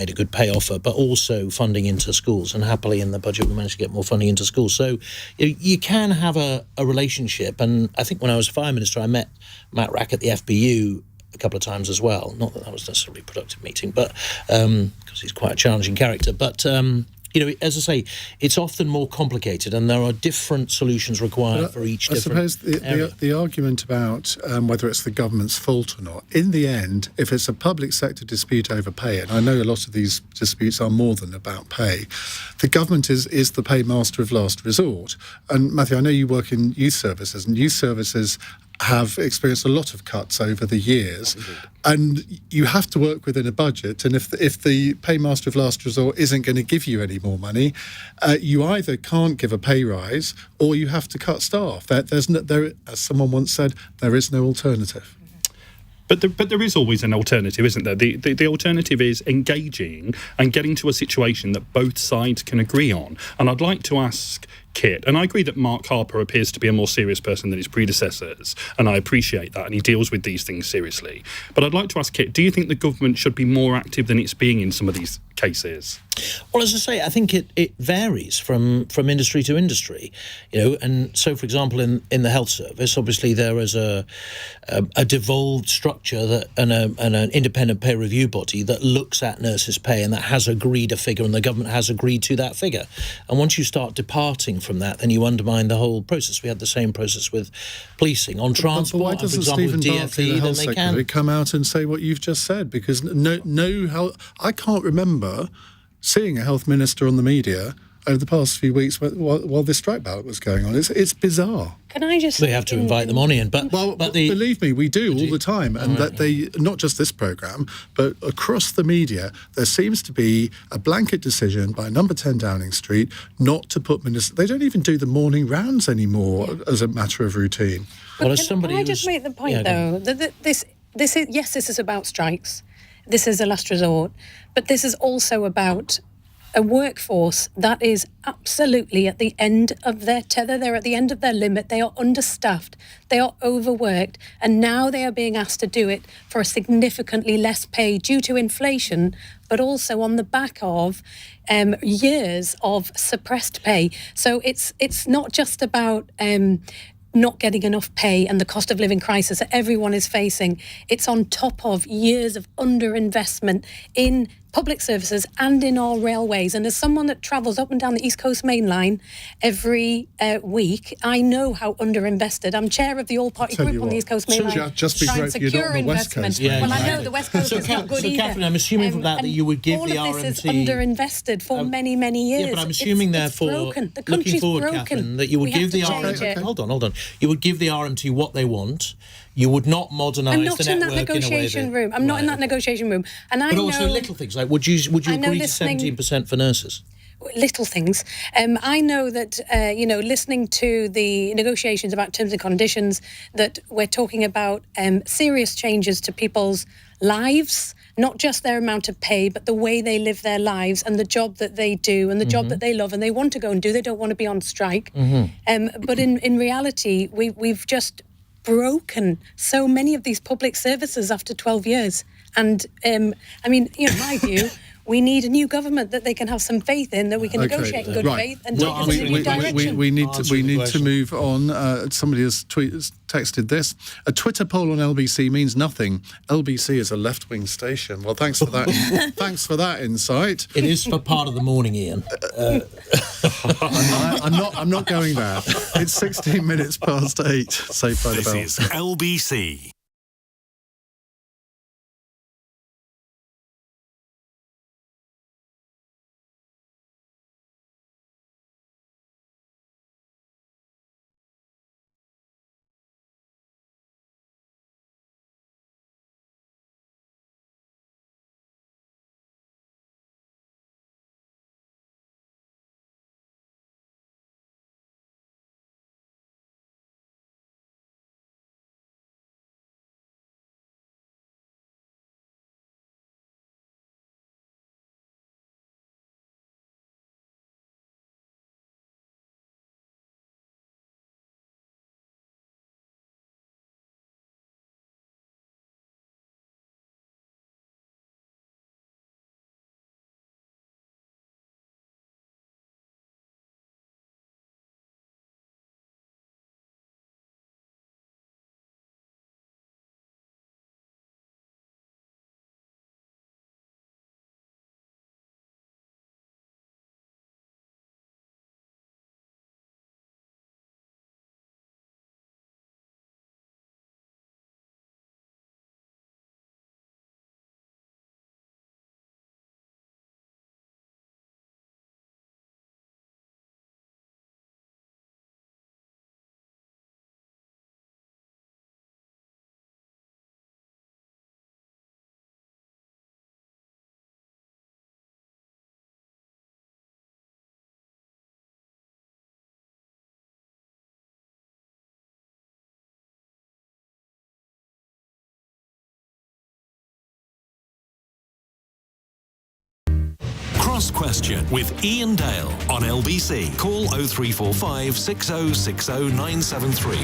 made a good pay offer, but also funding into schools. And happily in the budget we managed to get more funding into schools. So you can have a relationship. And I think when I was Fire Minister, I met Matt Rack at the FBU a couple of times as well. Not that was necessarily a productive meeting, but because he's quite a challenging character. But as I say, it's often more complicated, and there are different solutions required for each different area. I suppose the argument about whether it's the government's fault or not, in the end, if it's a public sector dispute over pay, and I know a lot of these disputes are more than about pay, the government is the paymaster of last resort. And Matthew, I know you work in youth services, and youth services have experienced a lot of cuts over the years, and you have to work within a budget. And if the paymaster of last resort isn't going to give you any more money, you either can't give a pay rise or you have to cut staff. As someone once said, there is no alternative. But there is always an alternative, isn't there? The alternative is engaging and getting to a situation that both sides can agree on. And I'd like to ask Kit, and I agree that Mark Harper appears to be a more serious person than his predecessors, and I appreciate that, and he deals with these things seriously. But I'd like to ask Kit, do you think the government should be more active than it's being in some of these cases? Well, as I say, I think it varies from industry to industry, and so, for example, in the health service, obviously there is a devolved structure and an independent peer review body that looks at nurses' pay and that has agreed a figure, and the government has agreed to that figure. And once you start departing from that, then you undermine the whole process. We had the same process with policing on transport. But why doesn't Stephen Barclay, the health secretary, come out and say what you've just said? Because I can't remember seeing a health minister on the media over the past few weeks while this strike ballot was going on. It's bizarre. Can I just... We have to invite them on, Ian. But believe me, we do all the time. And that they, not just this programme, but across the media, there seems to be a blanket decision by Number 10 Downing Street not to put ministers... They don't even do the morning rounds anymore as a matter of routine. Well, can I just make the point, though, that this is about strikes. This is a last resort. But this is also about a workforce that is absolutely at the end of their tether. They're at the end of their limit. They are understaffed. They are overworked. And now they are being asked to do it for a significantly less pay due to inflation, but also on the back of years of suppressed pay. So it's not just about... not getting enough pay and the cost of living crisis that everyone is facing. It's on top of years of underinvestment in public services and in our railways. And as someone that travels up and down the East Coast Main Line every week, I know how underinvested. I'm chair of the all-party group on the East Coast Main Line. Just be grateful you're not on the West Coast. I know the West Coast is not good either. So, Catherine, I'm assuming from that you would give the RMT... All of this is underinvested for many, many years. Yeah, but I'm assuming, therefore, looking forward, Catherine, that you would give the RMT... Hold on. You would give the RMT what they want. You would not modernise the network in a way that... I'm not in that negotiation room. I'm not in that negotiation room. And I know... But also little things, like would you agree to 17% for nurses? Little things. I know that, listening to the negotiations about terms and conditions, that we're talking about serious changes to people's lives, not just their amount of pay, but the way they live their lives and the job that they do and the job that they love and they want to go and do. They don't want to be on strike. But in reality, we've just broken so many of these public services after 12 years. And, my view... We need a new government that they can have some faith in, that we can negotiate in good faith and take us in a new direction. We need to move on. Somebody has texted this. A Twitter poll on LBC means nothing. LBC is a left-wing station. Well, thanks for that. Thanks for that insight. It is for part of the morning, Ian. I'm not going there. It's 16 minutes past 8. Saved by the bell. This is LBC. Ask Question with Iain Dale on LBC. Call 0345 6060 973.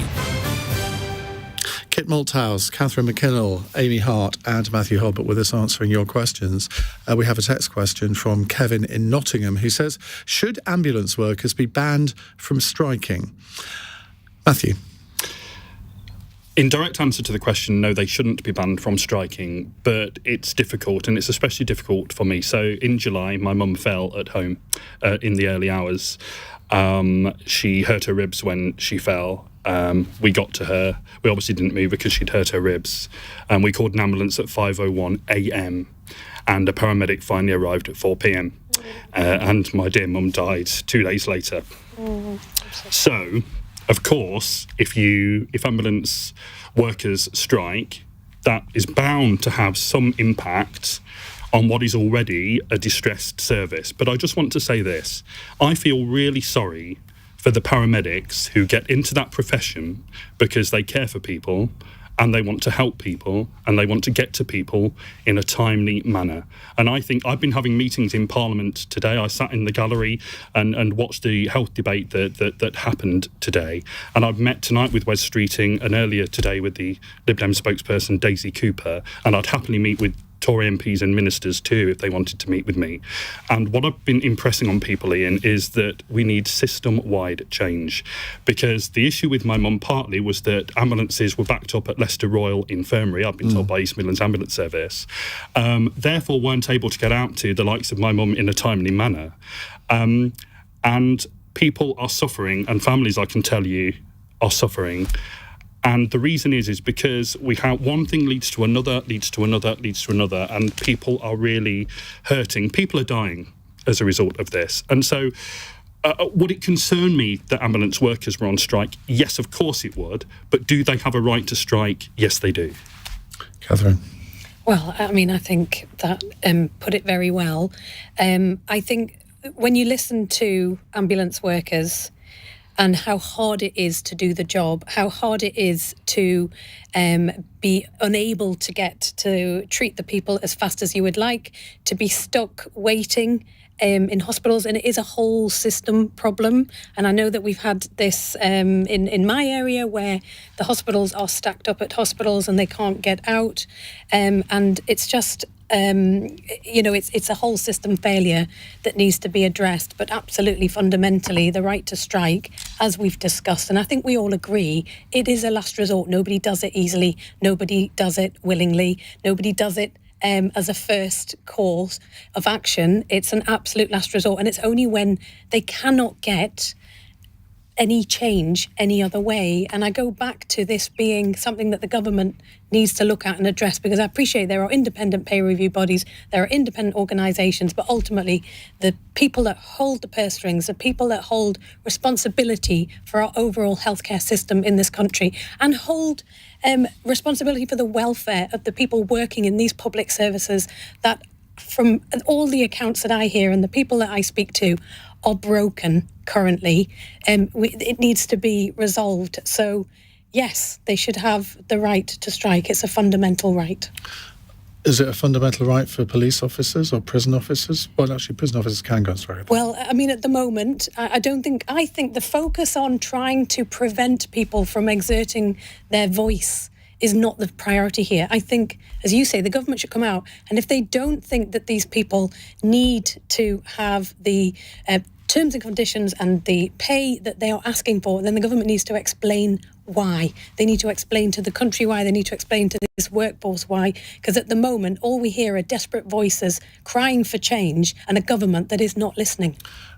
Kit Malthouse, Catherine McKinnell, Amy Hart and Mathew Hulbert with us answering your questions. We have a text question from Kevin in Nottingham who says, should ambulance workers be banned from striking? Mathew. In direct answer to the question, no, they shouldn't be banned from striking, but it's difficult, and it's especially difficult for me. So in July, my mum fell at home in the early hours. She hurt her ribs when she fell. We got to her. We obviously didn't move because she'd hurt her ribs. We called an ambulance at 5:01 a.m. and a paramedic finally arrived at 4 p.m. And my dear mum died 2 days later. So, of course, if ambulance workers strike, that is bound to have some impact on what is already a distressed service. But I just want to say this. I feel really sorry for the paramedics who get into that profession because they care for people and they want to help people and they want to get to people in a timely manner. And I think I've been having meetings in Parliament today. I sat in the gallery and watched the health debate that happened today. And I've met tonight with Wes Streeting and earlier today with the Lib Dem spokesperson Daisy Cooper. And I'd happily meet with Tory MPs and ministers too if they wanted to meet with me. And what I've been impressing on people, Iain, is that we need system-wide change, because the issue with my mum partly was that ambulances were backed up at Leicester Royal Infirmary, I've been told by East Midlands Ambulance Service, therefore weren't able to get out to the likes of my mum in a timely manner. And people are suffering, and families, I can tell you, are suffering. And the reason is because we have one thing leads to another, and people are really hurting. People are dying as a result of this. And so would it concern me that ambulance workers were on strike? Yes, of course it would. But do they have a right to strike? Yes, they do. Catherine. Well, I mean, I think that put it very well. I think when you listen to ambulance workers and how hard it is to do the job, how hard it is to be unable to get to treat the people as fast as you would like, to be stuck waiting in hospitals, and it is a whole system problem. And I know that we've had this in my area where the hospitals are stacked up at hospitals and they can't get out, and it's just it's a whole system failure that needs to be addressed. But absolutely fundamentally, the right to strike, as we've discussed, and I think we all agree, it is a last resort. Nobody does it easily. Nobody does it willingly. Nobody does it as a first course of action. It's an absolute last resort, and it's only when they cannot get any change any other way. And I go back to this being something that the government needs to look at and address, because I appreciate there are independent peer review bodies, there are independent organisations, but ultimately the people that hold the purse strings, the people that hold responsibility for our overall healthcare system in this country and hold responsibility for the welfare of the people working in these public services, that from all the accounts that I hear and the people that I speak to are broken currently. It needs to be resolved. So, yes, they should have the right to strike. It's a fundamental right. Is it a fundamental right for police officers or prison officers? Well, actually, prison officers can go on strike. Well, I mean, at the moment, I think the focus on trying to prevent people from exerting their voice is not the priority here. I think, as you say, the government should come out, and if they don't think that these people need to have the terms and conditions and the pay that they are asking for, then the government needs to explain why. They need to explain to the country why. They need to explain to this workforce why. Because at the moment, all we hear are desperate voices crying for change and a government that is not listening.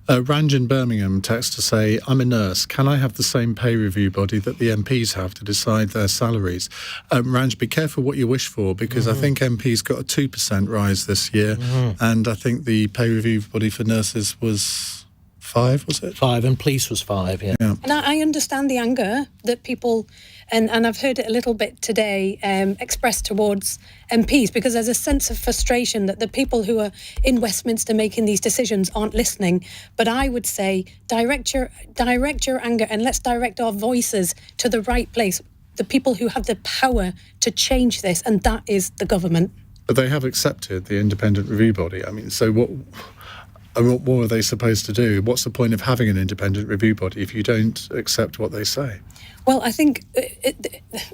Ranj in Birmingham texts to say, I'm a nurse. Can I have the same pay review body that the MPs have to decide their salaries? Ranj, be careful what you wish for, because I think MPs got a 2% rise this year, and I think the pay review body for nurses was 5, was it? 5, and police was 5, yeah. And I understand the anger that people, and I've heard it a little bit today, expressed towards MPs, because there's a sense of frustration that the people who are in Westminster making these decisions aren't listening. But I would say direct your anger, and let's direct our voices to the right place, the people who have the power to change this, and that is the government. But they have accepted the independent review body. I mean, so what... And what more are they supposed to do? What's the point of having an independent review body if you don't accept what they say? Well, I think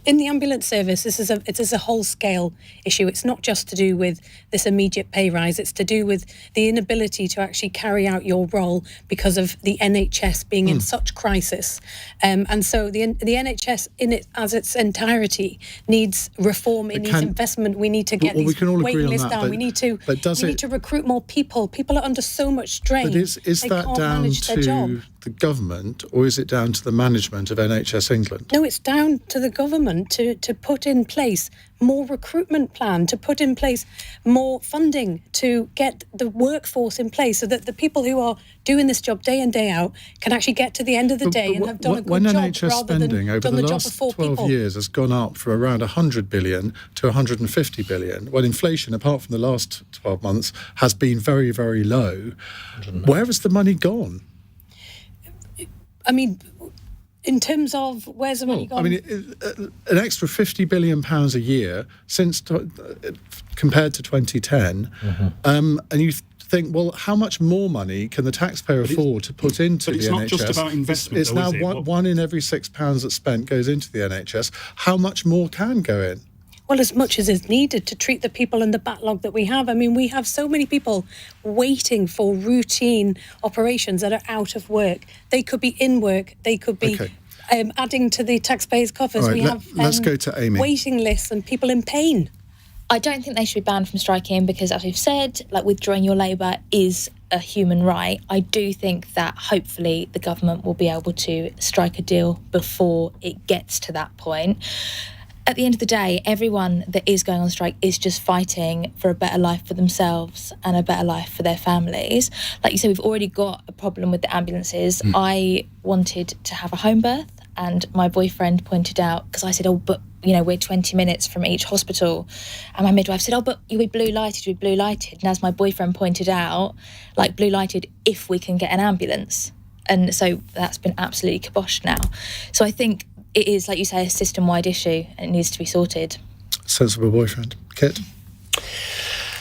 in the ambulance service, it is a whole-scale issue. It's not just to do with this immediate pay rise. It's to do with the inability to actually carry out your role because of the NHS being in such crisis. And so the NHS as its entirety needs reform. It needs investment. We need to get these waiting lists down. We need to recruit more people. People are under so much strain. But is that down to the government, or is it down to the management of NHS England? No, it's down to the government to put in place more recruitment plan, to put in place more funding, to get the workforce in place so that the people who are doing this job day in, day out can actually get to the end of the day and have done a good job NHS rather spending than over done the the job last of 4 12 people. years has gone up from around 100 billion to 150 billion, when inflation, apart from the last 12 months, has been very, very low. Where has the money gone? I mean, in terms of where's the money gone? I mean, an extra £50 billion a year since compared to 2010, and you think, well, how much more money can the taxpayer afford to put into the NHS? But it's not just about investment, It's now one in every £6 that's spent goes into the NHS. How much more can go in? Well, as much as is needed to treat the people in the backlog that we have. I mean, we have so many people waiting for routine operations that are out of work. They could be in work. They could be adding to the taxpayers' coffers. Right, let's go to Amy. Waiting lists and people in pain. I don't think they should be banned from striking because, as we've said, like withdrawing your labour is a human right. I do think that hopefully the government will be able to strike a deal before it gets to that point. At the end of the day, everyone that is going on strike is just fighting for a better life for themselves and a better life for their families. Like you said, we've already got a problem with the ambulances. I wanted to have a home birth, and my boyfriend pointed out, because I said, but we're 20 minutes from each hospital. And my midwife said, but you'll be blue lighted, And as my boyfriend pointed out, like blue lighted if we can get an ambulance. And so that's been absolutely kiboshed now. So I think it is, like you say, a system-wide issue and it needs to be sorted. Sensible boyfriend. Kit?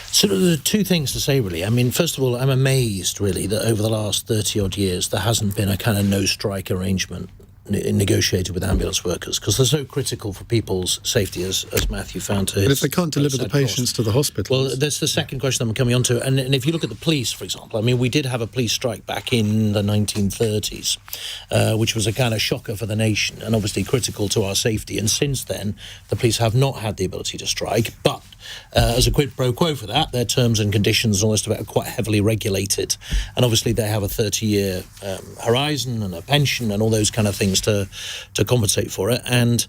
So there are two things to say, really. I mean, first of all, I'm amazed, really, that over the last 30-odd years there hasn't been a kind of no-strike arrangement negotiated with ambulance workers, because they're so critical for people's safety, as Matthew found to his... But if they can't deliver the patients to the hospital... Well, that's the second question I'm coming on to. And if you look at the police, for example, I mean, we did have a police strike back in the 1930s, which was a kind of shocker for the nation and obviously critical to our safety. And since then, the police have not had the ability to strike, but as a quid pro quo for that, their terms and conditions and all the rest of it are quite heavily regulated. And obviously they have a 30-year horizon and a pension and all those kind of things to compensate for it. And,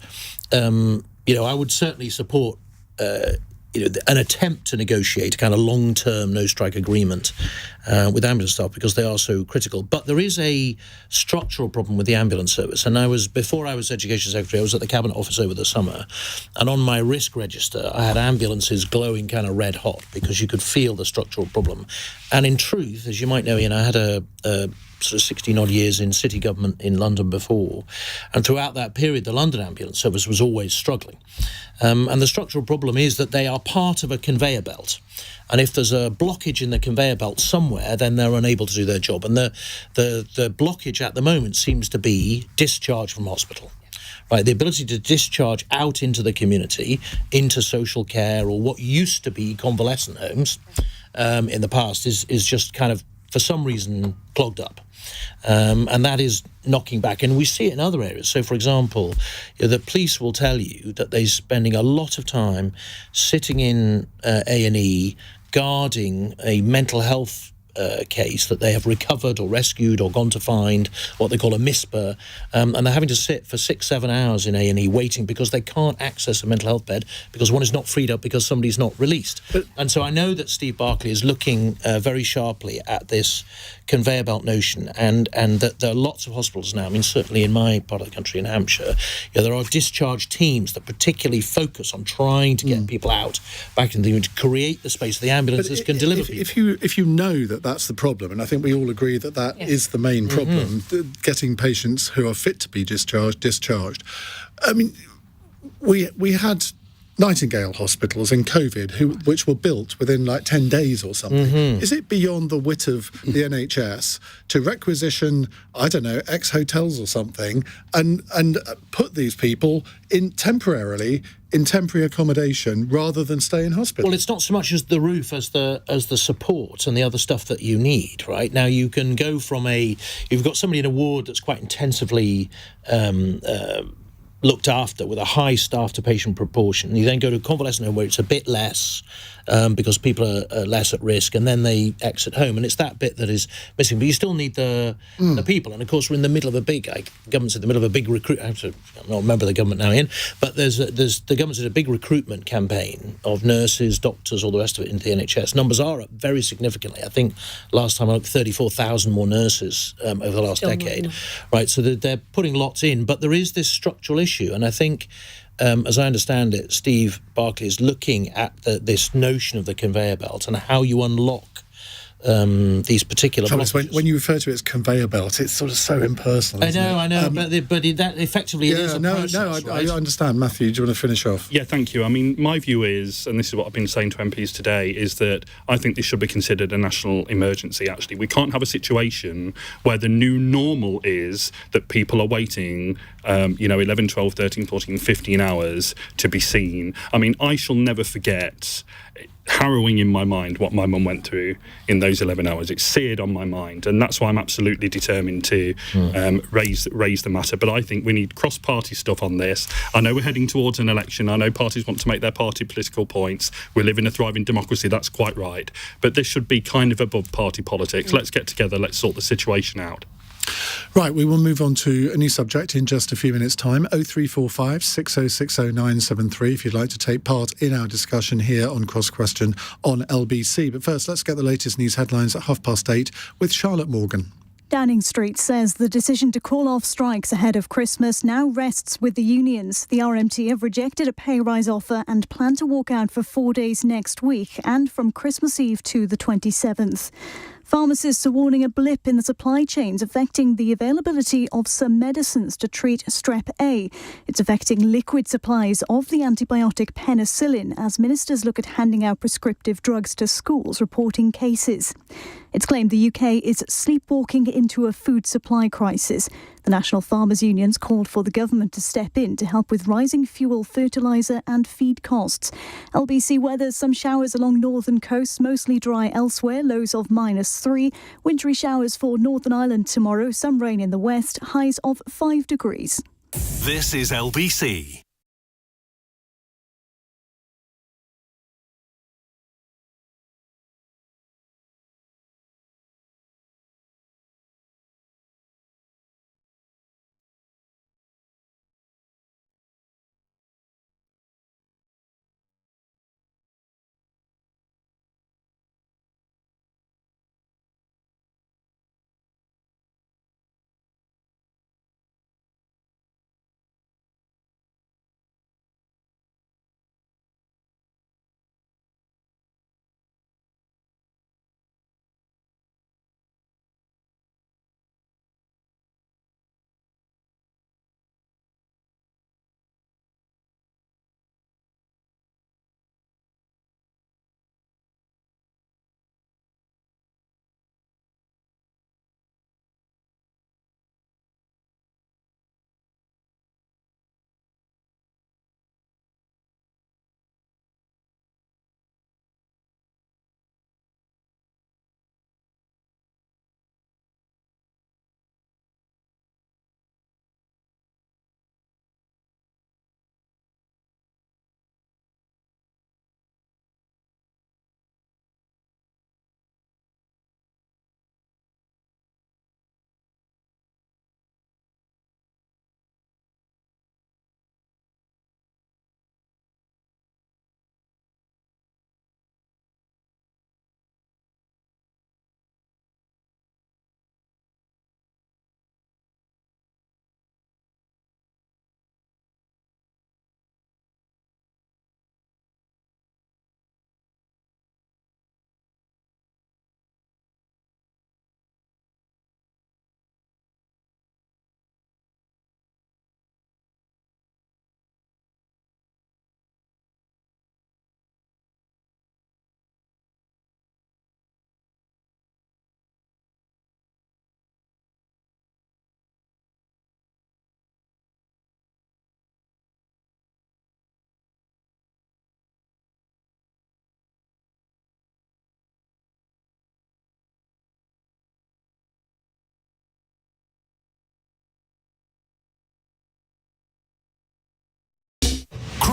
I would certainly support an attempt to negotiate a kind of long-term no-strike agreement with ambulance staff, because they are so critical. But there is a structural problem with the ambulance service. And before I was Education Secretary, I was at the Cabinet Office over the summer, and on my risk register, I had ambulances glowing kind of red hot because you could feel the structural problem. And in truth, as you might know, Iain, I had a sort of 16-odd years in city government in London before, and throughout that period, the London ambulance service was always struggling. And the structural problem is that they are part of a conveyor belt. And if there's a blockage in the conveyor belt somewhere, then they're unable to do their job. And the blockage at the moment seems to be discharge from hospital. Right, the ability to discharge out into the community, into social care, or what used to be convalescent homes in the past is just kind of, for some reason, clogged up. And that is knocking back. And we see it in other areas. So, for example, the police will tell you that they're spending a lot of time sitting in A&E guarding a mental health case that they have recovered or rescued or gone to find, what they call a MISPA, and they're having to sit for 6-7 hours in A&E waiting because they can't access a mental health bed because one is not freed up because somebody's not released. And so I know that Steve Barclay is looking very sharply at this conveyor belt notion, and that there are lots of hospitals now. I mean, certainly in my part of the country, in Hampshire, there are discharge teams that particularly focus on trying to get people out back into the to create the space the ambulances can deliver people. If you know that that's the problem, and I think we all agree that is the main problem, getting patients who are fit to be discharged. I mean, we had Nightingale hospitals in COVID, which were built within like 10 days or something. Is it beyond the wit of the NHS to requisition, I don't know, ex-hotels or something, and put these people in temporary accommodation rather than stay in hospital? Well, it's not so much as the roof as the support and the other stuff that you need, right? Now, you can go from you've got somebody in a ward that's quite intensively looked after with a high staff to patient proportion. You then go to a convalescent home where it's a bit less because people are less at risk, and then they exit home, and it's that bit that is missing. But you still need the people, and of course we're in the middle of the government's in the middle of a big I'm not a member of the government now, Ian, but there's the government's in a big recruitment campaign of nurses, doctors, all the rest of it into the NHS. Numbers are up very significantly. I think last time I looked, 34,000 more nurses over the last decade, right? So they're putting lots in, but there is this structural issue, and I think, as I understand it, Steve Barclay is looking at this notion of the conveyor belt and how you unlock these particular Thomas, blockages. when you refer to it as conveyor belt, it's sort of so impersonal. I know, but that effectively it is a process, right? I understand. Matthew, do you want to finish off? Yeah, thank you. I mean, my view is, and this is what I've been saying to MPs today, is that I think this should be considered a national emergency, actually. We can't have a situation where the new normal is that people are waiting 11, 12, 13, 14, 15 hours to be seen. I mean, I shall never forget, harrowing in my mind, what my mum went through in those 11 hours. It's seared on my mind, and that's why I'm absolutely determined to raise the matter. But I think we need cross-party stuff on this. I know we're heading towards an election. I know parties want to make their party political points. We live in a thriving democracy, that's quite right. But this should be kind of above party politics. Let's get together, let's sort the situation out. Right, we will move on to a new subject in just a few minutes' time. 0345 6060 973 if you'd like to take part in our discussion here on Cross Question on LBC. But first, let's get the latest news headlines at 8:30 with Charlotte Morgan. Downing Street says the decision to call off strikes ahead of Christmas now rests with the unions. The RMT have rejected a pay rise offer and plan to walk out for 4 days next week and from Christmas Eve to the 27th. Pharmacists are warning a blip in the supply chains affecting the availability of some medicines to treat strep A. It's affecting liquid supplies of the antibiotic penicillin as ministers look at handing out prescriptive drugs to schools reporting cases. It's claimed the UK is sleepwalking into a food supply crisis. The National Farmers Unions called for the government to step in to help with rising fuel, fertiliser and feed costs. LBC weather, some showers along northern coast, mostly dry elsewhere, lows of -3. Wintry showers for Northern Ireland tomorrow, some rain in the west, highs of 5 degrees. This is LBC.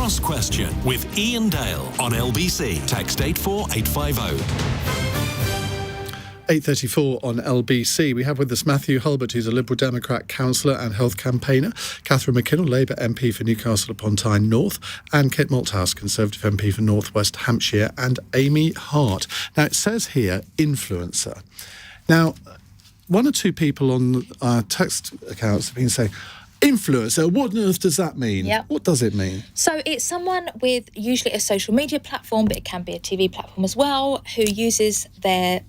Cross Question with Iain Dale on LBC. Text 84850. 8:34 on LBC. We have with us Mathew Hulbert, who's a Liberal Democrat councillor and health campaigner, Catherine McKinnell, Labour MP for Newcastle upon Tyne North, and Kit Malthouse, Conservative MP for North West Hampshire, and Amy Hart. Now, it says here, influencer. Now, one or two people on our text accounts have been saying, influencer, what on earth does that mean? Yep. What does it mean? So it's someone with usually a social media platform, but it can be a TV platform as well, who uses their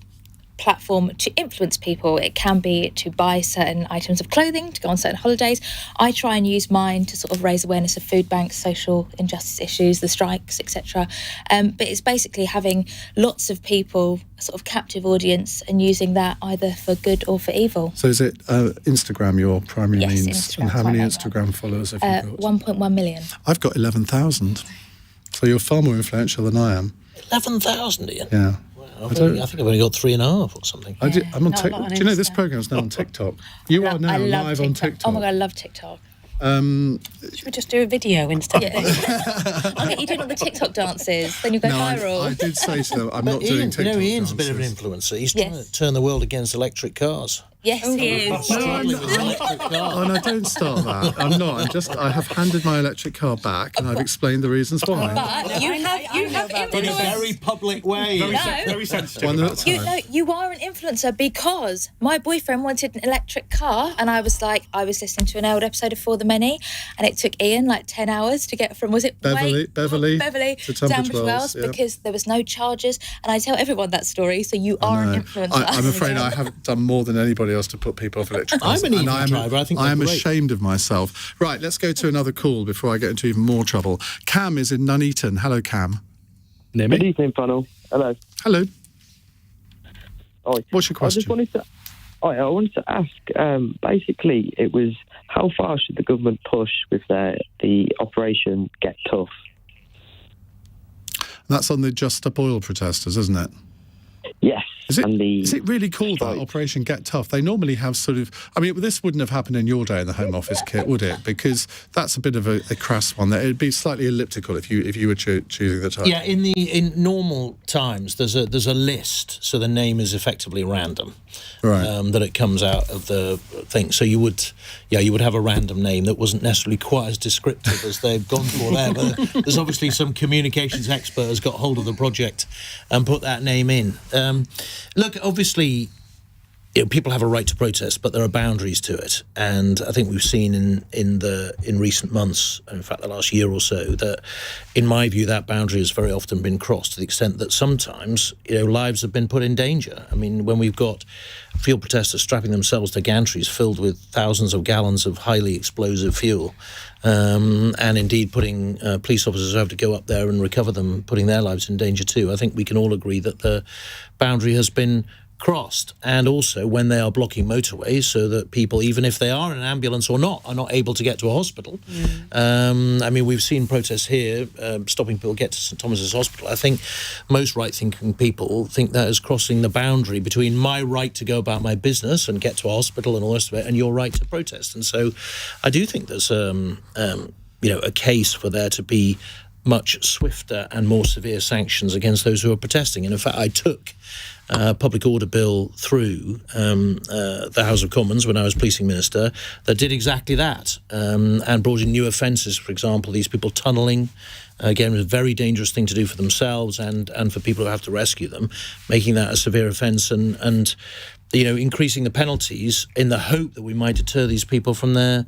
platform to influence people. It can be to buy certain items of clothing, to go on certain holidays. I try and use mine to sort of raise awareness of food banks, social injustice issues, the strikes, etc. But it's basically having lots of people, a sort of captive audience, and using that either for good or for evil. So is it Instagram your primary means? Instagram, and how many right Instagram followers have you got? 1.1 million. I've got 11,000. So you're far more influential than I am. 11,000, Ian? Yeah. I think I've only got 3.5 or something. I'm on not a lot TikTok. on Do you know this Insta. program's now on TikTok? You are now I love live on TikTok. Oh my God, I love TikTok. Should we just do a video instead? I'll get you doing all the TikTok dances, then you go No, viral. I did say to them, I'm But not doing Ian, TikTok Ian's a bit of an dances. influencer. He's trying Yes. to turn the world against electric cars. Yes, he is. Struggling with electric cars. Oh, no, don't start that. I'm not. I have handed my electric car back and I've explained the reasons why. But you have In a influence. very public way. Very sensitive. One about at a that. time. You are an influencer because my boyfriend wanted an electric car, and I was listening to an old episode of For the Many, and it took Ian like 10 hours to get from Beverley to Tunbridge Wells, yeah. because there was no charges. And I tell everyone that story, so you are an influencer. I'm afraid I haven't done more than anybody else to put people off electric cars. I'm an And EV driver. I think I am they're great. ashamed of myself. Right, let's go to another call before I get into even more trouble. Cam is in Nuneaton. Hello, Cam. Near Good me. evening, panel. Hello. Hello. Oi. What's your I just question? wanted to ask, basically, it was how far should the government push with the Operation Get Tough? That's on the Just Stop Oil protesters, isn't it? Yes. Is it, and is it really called that, strikes. Operation Get Tough? They normally have sort of... I mean, this wouldn't have happened in your day in the Home Office, Kit, would it? Because that's a bit of a crass one. It'd be slightly elliptical if you were choosing the title. Yeah, in normal times, there's a list, so the name is effectively random, Right. that it comes out of the thing. So you would have a random name that wasn't necessarily quite as descriptive as they've gone for there. But there's obviously some communications expert has got hold of the project and put that name in. Look, obviously, people have a right to protest, but there are boundaries to it, and I think we've seen in recent months, in fact the last year or so, that in my view that boundary has very often been crossed to the extent that sometimes lives have been put in danger. I mean, when we've got field protesters strapping themselves to gantries filled with thousands of gallons of highly explosive fuel, and indeed putting police officers who have to go up there and recover them, putting their lives in danger too, I think we can all agree that the boundary has been crossed. And also when they are blocking motorways so that people, even if they are in an ambulance or not, are not able to get to a hospital. I mean, we've seen protests here stopping people get to St Thomas's Hospital. I think most right-thinking people think that is crossing the boundary between my right to go about my business and get to a hospital and all the rest of it and your right to protest. And so I do think there's a case for there to be much swifter and more severe sanctions against those who are protesting. And in fact, I took public order bill through the House of Commons when I was policing minister that did exactly that, and brought in new offences. For example, these people tunnelling, again, was a very dangerous thing to do for themselves and for people who have to rescue them, making that a severe offence and increasing the penalties in the hope that we might deter these people from their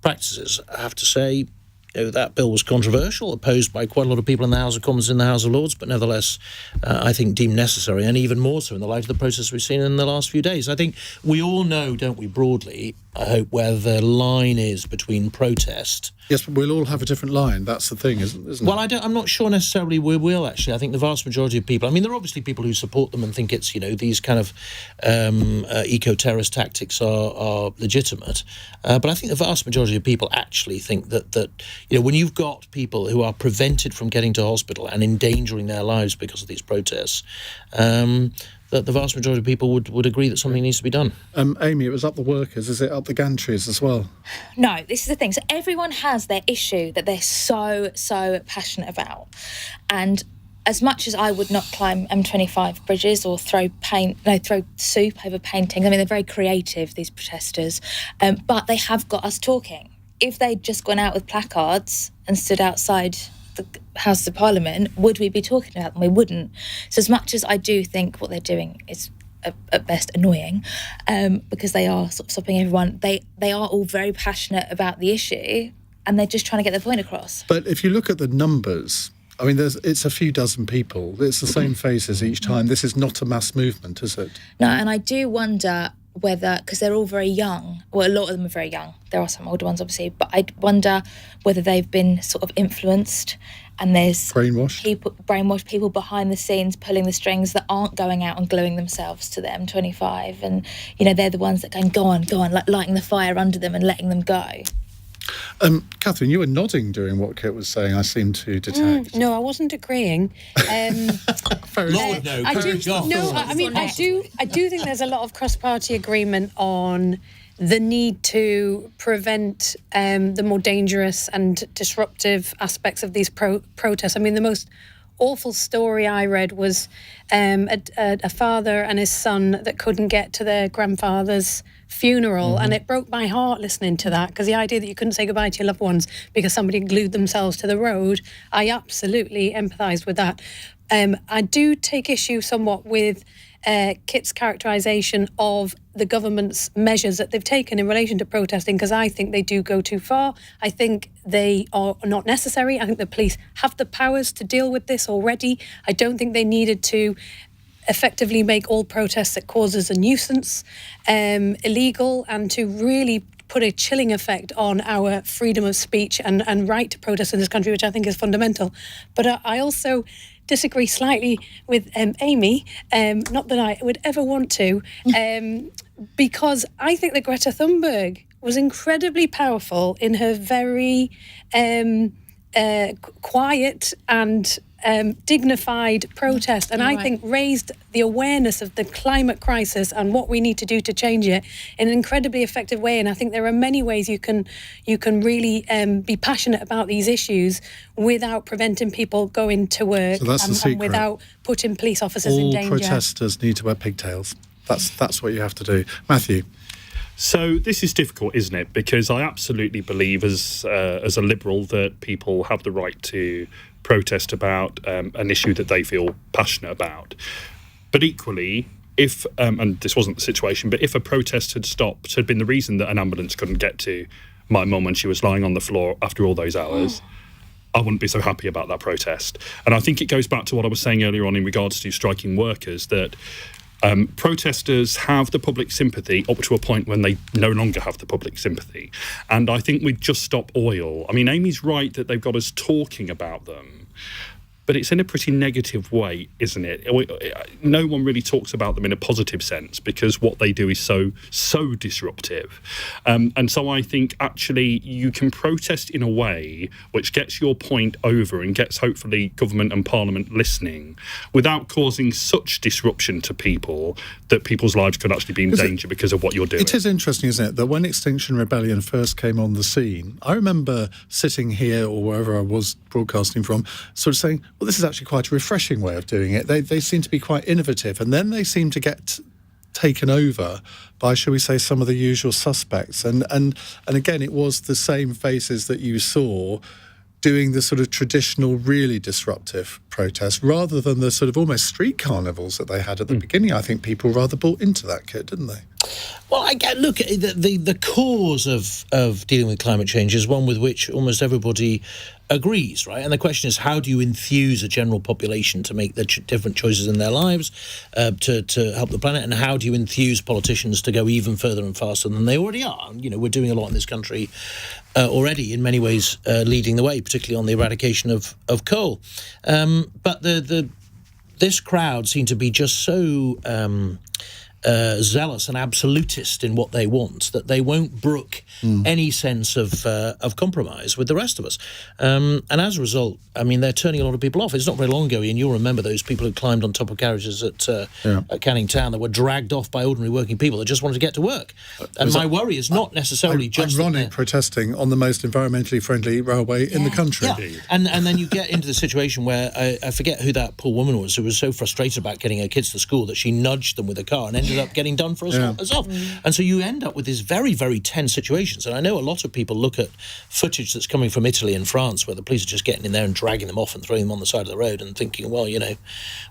practices. I have to say, that bill was controversial, opposed by quite a lot of people in the House of Commons and in the House of Lords, but nevertheless, I think deemed necessary, and even more so in the light of the process we've seen in the last few days. I think we all know, don't we, broadly, I hope, where the line is between protest. Yes, but we'll all have a different line. That's the thing, isn't it? Well, I'm not sure necessarily we will, actually. I think the vast majority of people, I mean, there are obviously people who support them and think it's, these kind of eco-terrorist tactics are legitimate. But I think the vast majority of people actually think that when you've got people who are prevented from getting to hospital and endangering their lives because of these protests, that the vast majority of people would agree that something needs to be done. Amy, it was up the workers. Is it up the gantries as well? No, this is the thing. So everyone has their issue that they're so passionate about. And as much as I would not climb M25 bridges or throw soup over paintings, I mean, they're very creative, these protesters, but they have got us talking. If they'd just gone out with placards and stood outside the House of Parliament, would we be talking about them? We wouldn't. So as much as I do think what they're doing is at best annoying, because they are sort of stopping everyone, they are all very passionate about the issue and they're just trying to get their point across. But if you look at the numbers, I mean, it's a few dozen people. It's the same faces each time. This is not a mass movement, is it? No, and I do wonder whether, because they're all very young, well, a lot of them are very young. There are some older ones, obviously, but I wonder whether they've been sort of influenced and there's brainwashed people behind the scenes pulling the strings that aren't going out and gluing themselves to the M25. And, you know, they're the ones that go on, like lighting the fire under them and letting them go. Catherine, you were nodding during what Kit was saying, I seem to detect. No, I wasn't agreeing. Lord, no. I mean, I do think there's a lot of cross-party agreement on the need to prevent the more dangerous and disruptive aspects of these protests. I mean, the most awful story I read was a father and his son that couldn't get to their grandfather's funeral, and it broke my heart listening to that, because the idea that you couldn't say goodbye to your loved ones because somebody glued themselves to the road, I absolutely empathise with that. I do take issue somewhat with Kit's characterisation of the government's measures that they've taken in relation to protesting, because I think they do go too far. I think they are not necessary. I think the police have the powers to deal with this already. I don't think they needed to effectively make all protests that causes a nuisance illegal, and to really put a chilling effect on our freedom of speech and right to protest in this country, which I think is fundamental. But I also disagree slightly with Amy, not that I would ever want to, because I think that Greta Thunberg was incredibly powerful in her very quiet and dignified protest, and I think raised the awareness of the climate crisis and what we need to do to change it in an incredibly effective way. And I think there are many ways you can really be passionate about these issues without preventing people going to work, so that's the secret. And without putting police officers in danger. All protesters need to wear pigtails. That's what you have to do. Matthew? So this is difficult, isn't it? Because I absolutely believe as a Liberal that people have the right to protest about an issue that they feel passionate about. But equally, if, and this wasn't the situation, but if a protest had stopped, had been the reason that an ambulance couldn't get to my mum when she was lying on the floor after all those hours, I wouldn't be so happy about that protest. And I think it goes back to what I was saying earlier on in regards to striking workers, that protesters have the public sympathy up to a point when they no longer have the public sympathy. And I think we'd just stop oil. I mean, Amy's right that they've got us talking about them, but it's in a pretty negative way, isn't it? No one really talks about them in a positive sense because what they do is so disruptive. And so I think actually you can protest in a way which gets your point over and gets hopefully government and parliament listening without causing such disruption to people that people's lives could actually be in danger because of what you're doing. It is interesting, isn't it, that when Extinction Rebellion first came on the scene, I remember sitting here or wherever I was broadcasting from, sort of saying, well, this is actually quite a refreshing way of doing it. They seem to be quite innovative, and then they seem to get taken over by, shall we say, some of the usual suspects. And again, it was the same faces that you saw doing the sort of traditional, really disruptive protests, rather than the sort of almost street carnivals that they had at the beginning. I think people rather bought into that kit, didn't they? Well, look, the cause of dealing with climate change is one with which almost everybody agrees, right? And the question is, how do you enthuse a general population to make the different choices in their lives to help the planet? And how do you enthuse politicians to go even further and faster than they already are? You know, we're doing a lot in this country already, in many ways, leading the way, particularly on the eradication of coal. But this crowd seem to be just so zealous and absolutist in what they want that they won't brook any sense of compromise with the rest of us. And as a result, I mean, they're turning a lot of people off. It's not very long ago, and you'll remember those people who climbed on top of carriages at Canning Town that were dragged off by ordinary working people that just wanted to get to work. And my worry is not necessarily just ironic protesting on the most environmentally friendly railway in the country. Yeah. And then you get into the situation where I forget who that poor woman was who was so frustrated about getting her kids to school that she nudged them with a car and ended up getting done for herself. And so you end up with these very, very tense situations. And I know a lot of people look at footage that's coming from Italy and France where the police are just getting in there and dragging them off and throwing them on the side of the road and thinking, well, you know,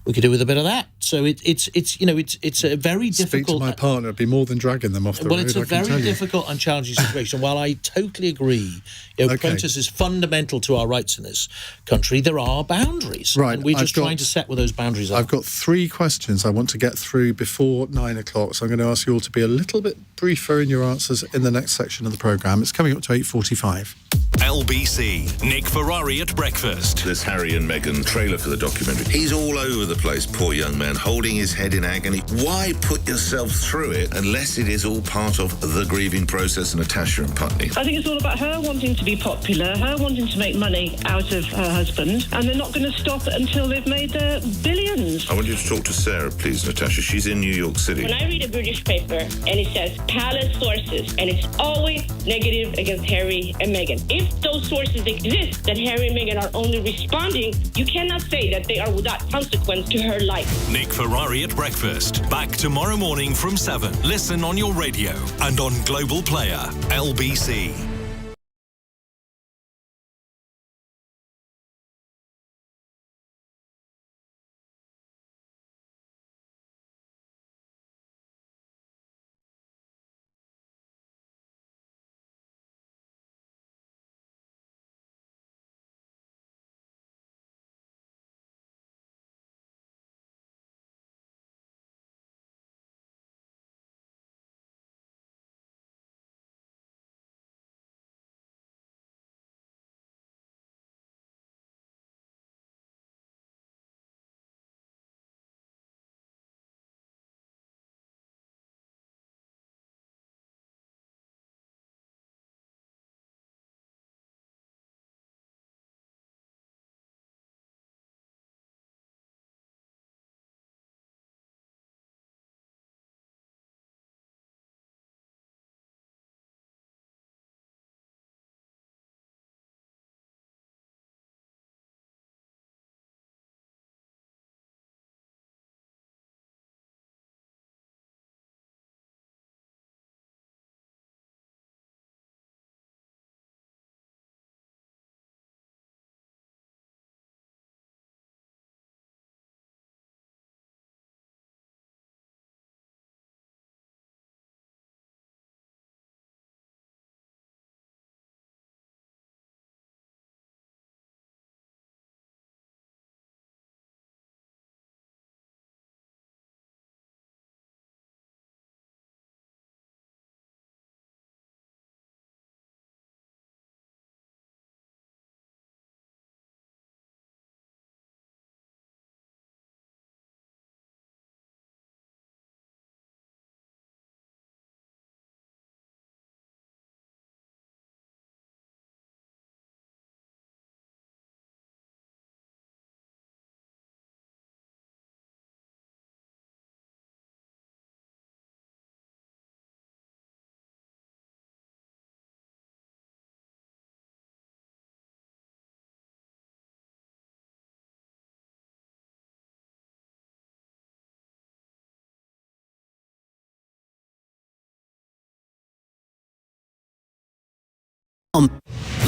we could do with a bit of that. So it's a very difficult. Speak to my partner, it'd be more than dragging them off the road. Well, it's a very difficult and challenging situation. While I totally agree, protest is fundamental to our rights in this country, there are boundaries. Right. And we're just trying to set where those boundaries are. I've got 3 questions I want to get through before 9 o'clock, so I'm going to ask you all to be a little bit briefer in your answers in the next section of the programme. It's coming up to 8:45. LBC, Nick Ferrari at breakfast. This Harry and Meghan trailer for the documentary. He's all over the place, poor young man, holding his head in agony. Why put yourself through it unless it is all part of the grieving process, Natasha and Putney? I think it's all about her wanting to be popular, her wanting to make money out of her husband, and they're not going to stop until they've made their billions. I want you to talk to Sarah, please, Natasha. She's in New York City. When I read a British paper and it says palace sources, and it's always negative against Harry and Meghan. If those sources exist, that Harry and Meghan are only responding, you cannot say that they are without consequence to her life. Nick Ferrari at breakfast. Back tomorrow morning from 7. Listen on your radio and on Global Player. LBC.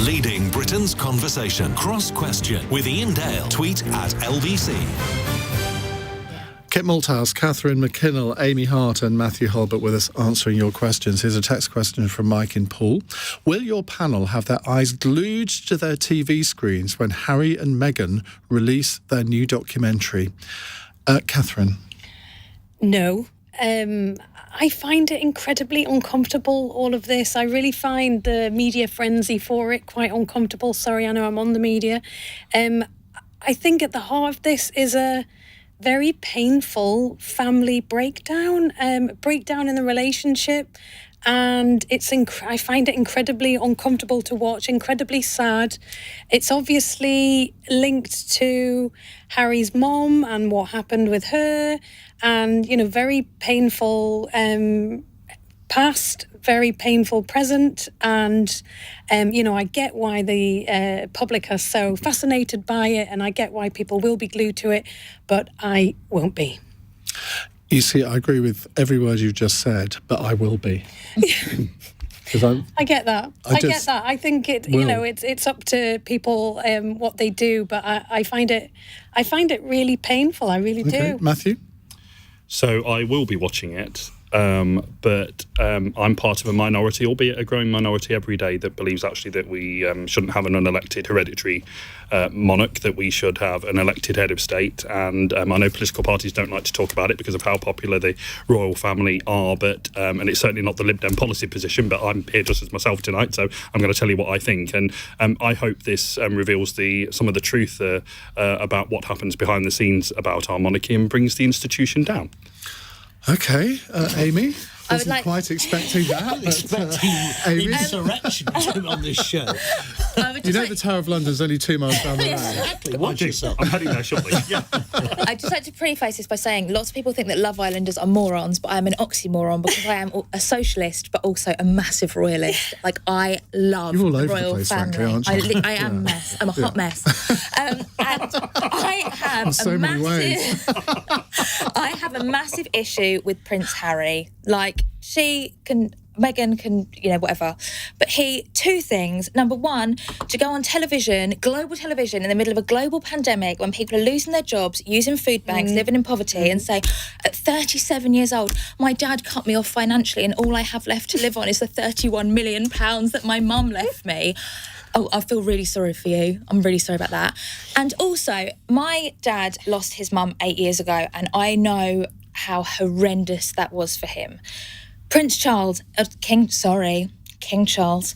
Leading Britain's conversation. Cross Question with Iain Dale. Tweet at LBC. Kit Malthouse, Catherine McKinnell, Amy Hart and Mathew Hulbert with us answering your questions. Here's a text question from Mike in Poole. Will your panel have their eyes glued to their TV screens when Harry and Meghan release their new documentary? Catherine? No. I find it incredibly uncomfortable, all of this. I really find the media frenzy for it quite uncomfortable. Sorry, I know I'm on the media. I think at the heart of this is a very painful family breakdown in the relationship. And I find it incredibly uncomfortable to watch, incredibly sad. It's obviously linked to Harry's mom and what happened with her, and, very painful past, very painful present. And, I get why the public are so fascinated by it, and I get why people will be glued to it, but I won't be. You see, I agree with every word you've just said, but I will be. I get that. I get that. I think it's up to people what they do, but I find it really painful. I really do. Matthew? So I will be watching it. But I'm part of a minority, albeit a growing minority every day, that believes actually that we shouldn't have an unelected hereditary monarch, that we should have an elected head of state. And I know political parties don't like to talk about it because of how popular the royal family are, but and it's certainly not the Lib Dem policy position, but I'm here just as myself tonight, so I'm going to tell you what I think. And I hope this reveals some of the truth about what happens behind the scenes about our monarchy and brings the institution down. Okay, Amy, wasn't quite expecting that. Insurrection on this show. The Tower of London's only 2 miles down the road. Exactly. Watch yourself. I'm heading there shortly. Yeah. I'd just like to preface this by saying lots of people think that Love Islanders are morons, but I'm an oxymoron because I am a socialist, but also a massive royalist. Like, I love You're all over the royal the place, family. frankly, aren't you? I am a mess. I'm a hot mess. And I have I have a massive issue with Prince Harry. Like, Meghan can, whatever. But two things. Number one, to go on television, global television, in the middle of a global pandemic when people are losing their jobs, using food banks, living in poverty, and say, at 37 years old, my dad cut me off financially and all I have left to live on is the £31 million that my mum left me. Oh, I feel really sorry for you. I'm really sorry about that. And also, my dad lost his mum 8 years ago, and I know how horrendous that was for him. Prince Charles, King Charles,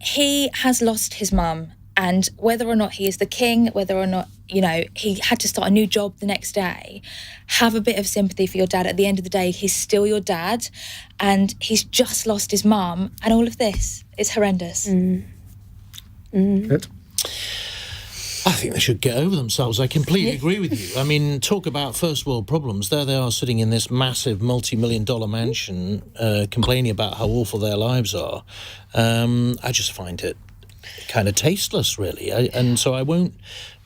he has lost his mum, and whether or not he is the king, whether or not, he had to start a new job the next day, have a bit of sympathy for your dad. At the end of the day, he's still your dad, and he's just lost his mum, and all of this is horrendous. Good. I think they should get over themselves. I completely agree with you. I mean, talk about first world problems. There they are sitting in this massive multi-million-dollar mansion complaining about how awful their lives are. I just find it kind of tasteless, really. And so I won't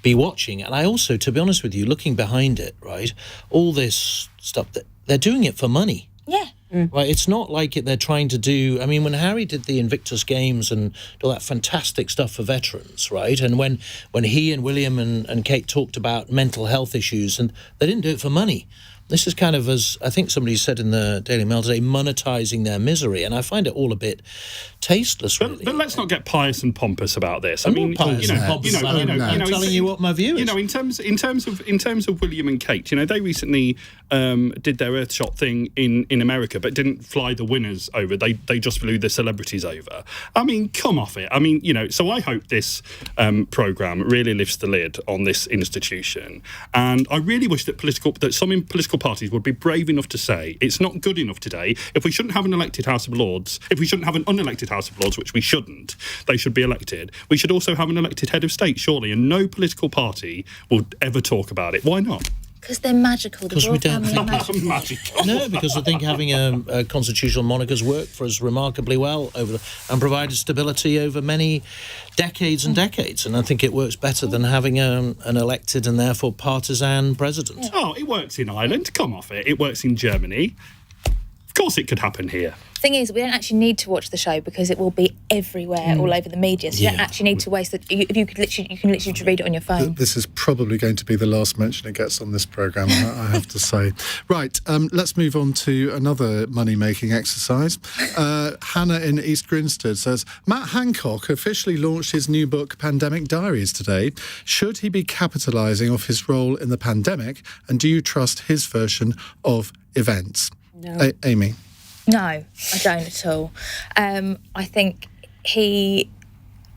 be watching. And I also, to be honest with you, looking behind it, right, all this stuff, they're doing it for money. Yeah. Right, it's not like they're trying to do... I mean, when Harry did the Invictus Games and all that fantastic stuff for veterans, right, and when he and William and Kate talked about mental health issues, and they didn't do it for money. This is kind of, as I think somebody said in the Daily Mail today, monetising their misery, and I find it all a bit tasteless, really. But let's not get pious and pompous about this. I'm telling you what my view is. In terms of William and Kate, they recently did their Earthshot thing in America, but didn't fly the winners over. They just flew the celebrities over. I mean, come off it. I mean, so I hope this programme really lifts the lid on this institution, and I really wish that some political parties would be brave enough to say it's not good enough today. If we shouldn't have an elected House of Lords, if we shouldn't have an unelected House of Lords, which we shouldn't, they should be elected. We should also have an elected head of state, surely, and no political party will ever talk about it. Why not? Because they're magical. Because we don't think it's magical. No, because I think having a constitutional monarch has worked for us remarkably well and provided stability over many decades and decades. And I think it works better than having an elected and therefore partisan president. Oh, it works in Ireland. Come off it. It works in Germany. Of course it could happen here. Thing is, we don't actually need to watch the show because it will be everywhere, all over the media. So you don't actually need to waste it. You can literally just read it on your phone. This is probably going to be the last mention it gets on this programme, I have to say. Right, let's move on to another money-making exercise. Hannah in East Grinstead says, Matt Hancock officially launched his new book, Pandemic Diaries, today. Should he be capitalising off his role in the pandemic? And do you trust his version of events? No. Amy? No, I don't at all. I think he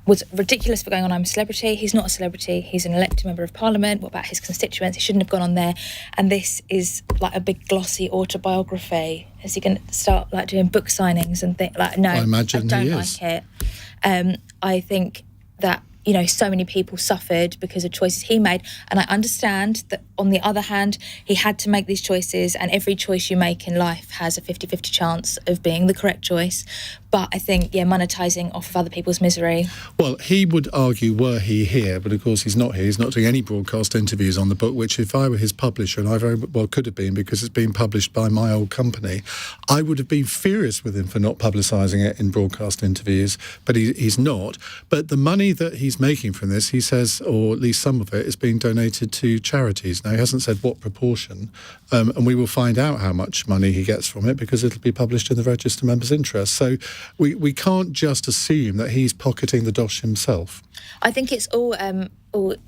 was ridiculous for going on I'm a Celebrity. He's not a celebrity. He's an elected member of Parliament. What about his constituents? He shouldn't have gone on there. And this is like a big glossy autobiography. Is he going to start like doing book signings and things? Like, no, I imagine I don't he like is. it. I think that, you know, so many people suffered because of choices he made. And I understand that, on the other hand, he had to make these choices, and every choice you make in life has a 50-50 chance of being the correct choice. But I think, monetising off of other people's misery. Well, he would argue, were he here, but of course he's not here. He's not doing any broadcast interviews on the book, which if I were his publisher, and I very well could have been because it's been published by my old company, I would have been furious with him for not publicising it in broadcast interviews, but he's not. But the money that he's making from this, he says, or at least some of it, is being donated to charities. Now, he hasn't said what proportion, and we will find out how much money he gets from it because it'll be published in the Register Members' Interest. So we can't just assume that he's pocketing the dosh himself. I think it's all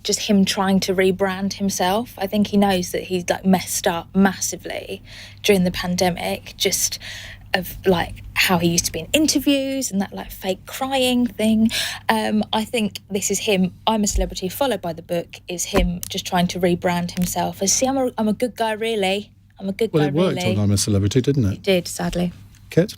just him trying to rebrand himself. I think he knows that he's like messed up massively during the pandemic, just of like how he used to be in interviews and that like fake crying thing. I think this is him. I'm a Celebrity, followed by the book, is him just trying to rebrand himself as, see, I'm a good guy, really. I'm a good guy, really. Well, it worked on I'm a Celebrity, didn't it? It did, sadly. Kit?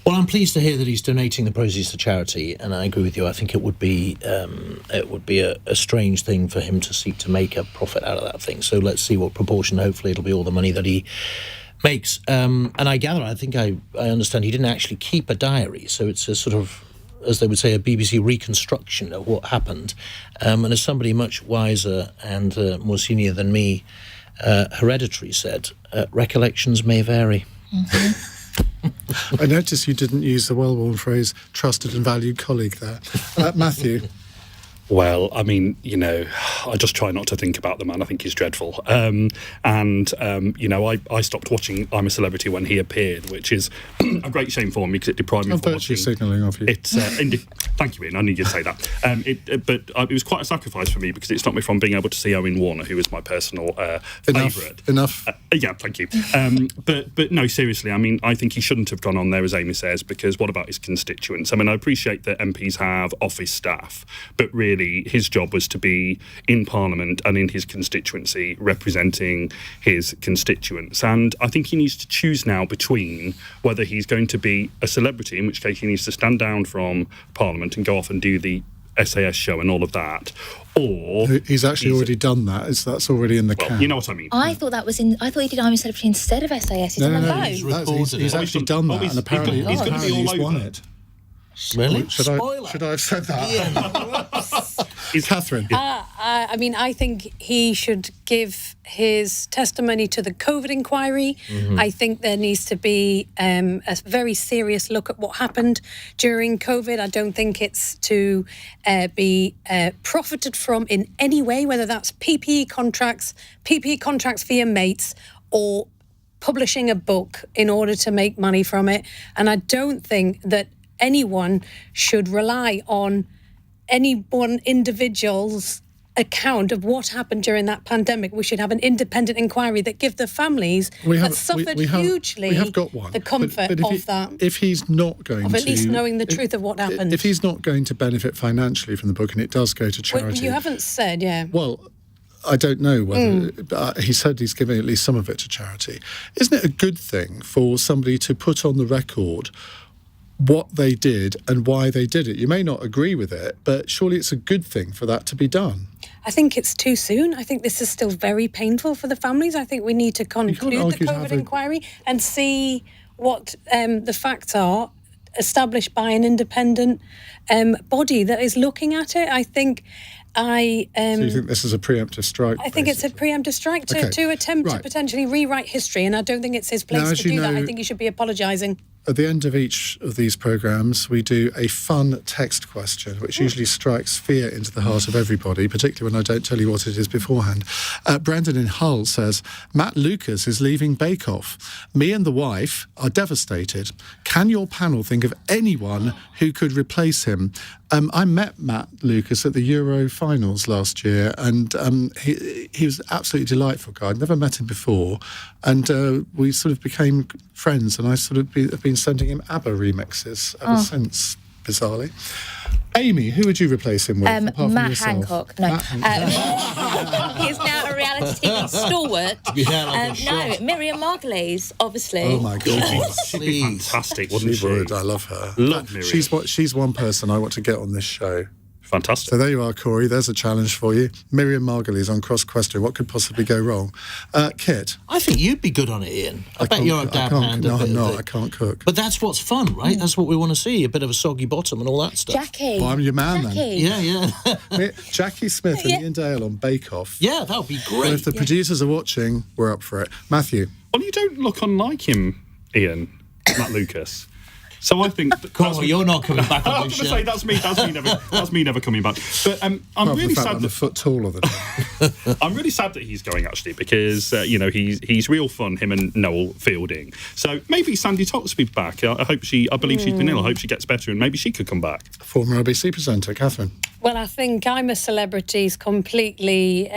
Well, I'm pleased to hear that he's donating the proceeds to charity, and I agree with you. I think it would be a strange thing for him to seek to make a profit out of that thing. So let's see what proportion. Hopefully, it'll be all the money that he makes. And I gather, I understand he didn't actually keep a diary, so it's a sort of, as they would say, a BBC reconstruction of what happened. And as somebody much wiser and more senior than me, Hereditary said, recollections may vary. Mm-hmm. I noticed you didn't use the well-worn phrase "trusted and valued colleague" there, Matthew. Well, I mean, I just try not to think about the man. I think he's dreadful. I stopped watching I'm a Celebrity when he appeared, which is a great shame for me because it deprived me from watching. signalling off you. Thank you, Ian. I knew you'd say that. But it was quite a sacrifice for me because it stopped me from being able to see Owen Warner, who was my personal favourite. Enough. Yeah, thank you. But no, seriously, I mean, I think he shouldn't have gone on there, as Amy says, because what about his constituents? I mean, I appreciate that MPs have office staff, but really, his job was to be in Parliament and in his constituency representing his constituents. And I think he needs to choose now between whether he's going to be a celebrity, in which case he needs to stand down from Parliament and go off and do the SAS show and all of that, or he's actually already done that. That's already in the can. You know what I mean. I thought he did I'm a Celebrity instead of SAS. He's actually done that, and apparently he's won it. Really? Should I have said that? Is Catherine? I mean, I think he should give his testimony to the COVID inquiry. Mm-hmm. I think there needs to be a very serious look at what happened during COVID. I don't think it's to be profited from in any way, whether that's PPE contracts for your mates, or publishing a book in order to make money from it. And I don't think that anyone should rely on any one individual's account of what happened during that pandemic. We should have an independent inquiry that give the families that suffered hugely we have got one. The comfort of that. If he's not going to... at least knowing the truth of what happened. If he's not going to benefit financially from the book, and it does go to charity... Well, you haven't said, yeah. Well, I don't know whether... he said he's giving at least some of it to charity. Isn't it a good thing for somebody to put on the record what they did and why they did it? You may not agree with it, but surely it's a good thing for that to be done. I think it's too soon. I think this is still very painful for the families. I think we need to conclude the COVID inquiry and see what the facts are, established by an independent body that is looking at it. I think so you think this is a preemptive strike? I think it's a preemptive strike to attempt to potentially rewrite history, and I don't think it's his place to do that. I think he should be apologising. At the end of each of these programmes, we do a fun text question, which usually strikes fear into the heart of everybody, particularly when I don't tell you what it is beforehand. Brandon in Hull says, Matt Lucas is leaving Bake Off. Me and the wife are devastated. Can your panel think of anyone who could replace him? I met Matt Lucas at the Euro finals last year, and he was an absolutely delightful guy. I'd never met him before, and we sort of became friends, and I sort of have been sending him ABBA remixes ever since. bizarrely. Amy, who would you replace him with? apart from Matt yourself? Hancock. No. He's now a reality TV stalwart. No, Miriam Margolyes, obviously. Oh my God. She'd be fantastic, wouldn't she? Would. I love her. Love Miriam. She's one person I want to get on this show. Fantastic. So there you are, Corey. There's a challenge for you. Miriam Margolyes on Cross Question. What could possibly go wrong? Kit. I think you'd be good on it, Ian. I bet you're a dab hand. No, I'm not. I can't cook. But that's what's fun, right? That's what we want to see. A bit of a soggy bottom and all that stuff. Jackie. Well, I'm your man Jackie. then. Yeah. Jackie Smith and Iain Dale on Bake Off. Yeah, that would be great. Well, if the producers are watching, we're up for it. Matthew. Well, you don't look unlike him, Ian. Matt Lucas. So I think... you're not coming back on I this was show. going to say, that's me never coming back. But I'm really sad I'm a foot taller than him. I'm really sad that he's going, actually, because, he's real fun, him and Noel Fielding. So maybe Sandy Tox will be back. I believe she's been ill. I hope she gets better and maybe she could come back. Former LBC presenter, Catherine. Well, I think I'm a Celebrity's completely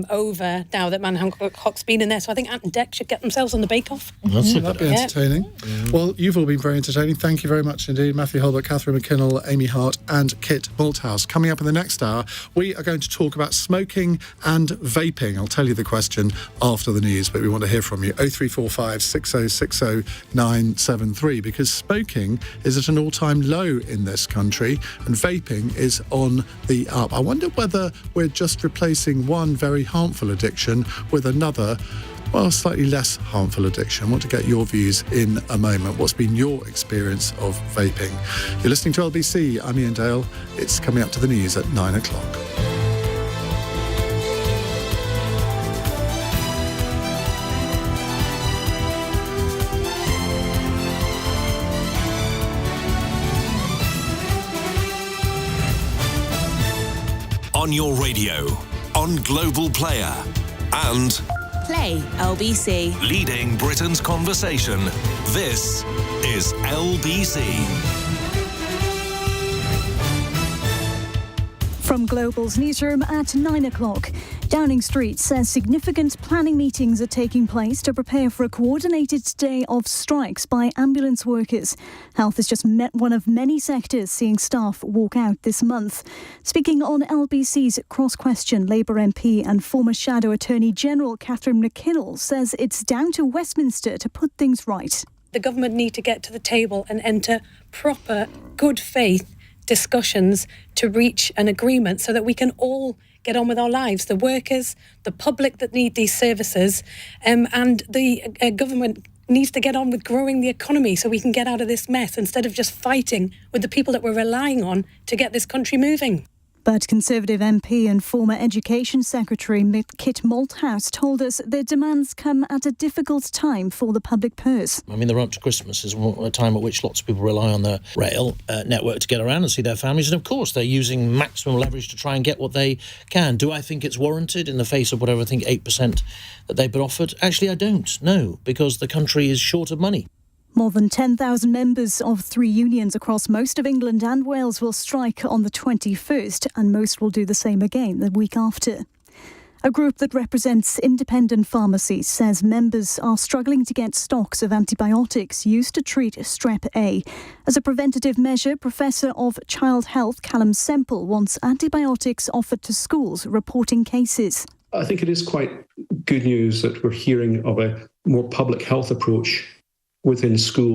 over now that Man Hancock's been in there. So I think Ant and Dec should get themselves on the Bake Off. That'd be entertaining. Well, you've all been very entertaining. Thank you very much indeed. Mathew Hulbert, Catherine McKinnell, Amy Hart and Kit Malthouse. Coming up in the next hour, we are going to talk about smoking and vaping. I'll tell you the question after the news, but we want to hear from you. 0345 6060 973, because smoking is at an all-time low in this country and vaping is on the up. I wonder whether we're just replacing one very harmful addiction with another, well, slightly less harmful addiction. I want to get your views in a moment. What's been your experience of vaping? You're listening to LBC. I'm Iain Dale. It's coming up to the news at 9 o'clock. On your radio, on Global Player, and Play LBC. leading Britain's conversation. This is LBC. From Global's newsroom at 9 o'clock, Downing Street says significant planning meetings are taking place to prepare for a coordinated day of strikes by ambulance workers. Health is just one of many sectors seeing staff walk out this month. Speaking on LBC's Cross Question, Labour MP and former Shadow Attorney General Catherine McKinnell says it's down to Westminster to put things right. The government need to get to the table and enter proper, good faith discussions to reach an agreement so that we can all get on with our lives, the workers, the public that need these services, and the government needs to get on with growing the economy so we can get out of this mess instead of just fighting with the people that we're relying on to get this country moving. But Conservative MP and former Education Secretary Kit Malthouse told us their demands come at a difficult time for the public purse. I mean, the run up to Christmas is a time at which lots of people rely on the rail network to get around and see their families. And of course, they're using maximum leverage to try and get what they can. Do I think it's warranted in the face of whatever, I think 8% that they've been offered? Actually, I don't. No, because the country is short of money. More than 10,000 members of 3 unions across most of England and Wales will strike on the 21st, and most will do the same again the week after. A group that represents independent pharmacies says members are struggling to get stocks of antibiotics used to treat strep A. As a preventative measure, Professor of Child Health Callum Semple wants antibiotics offered to schools reporting cases. I think it is quite good news that we're hearing of a more public health approach within schools.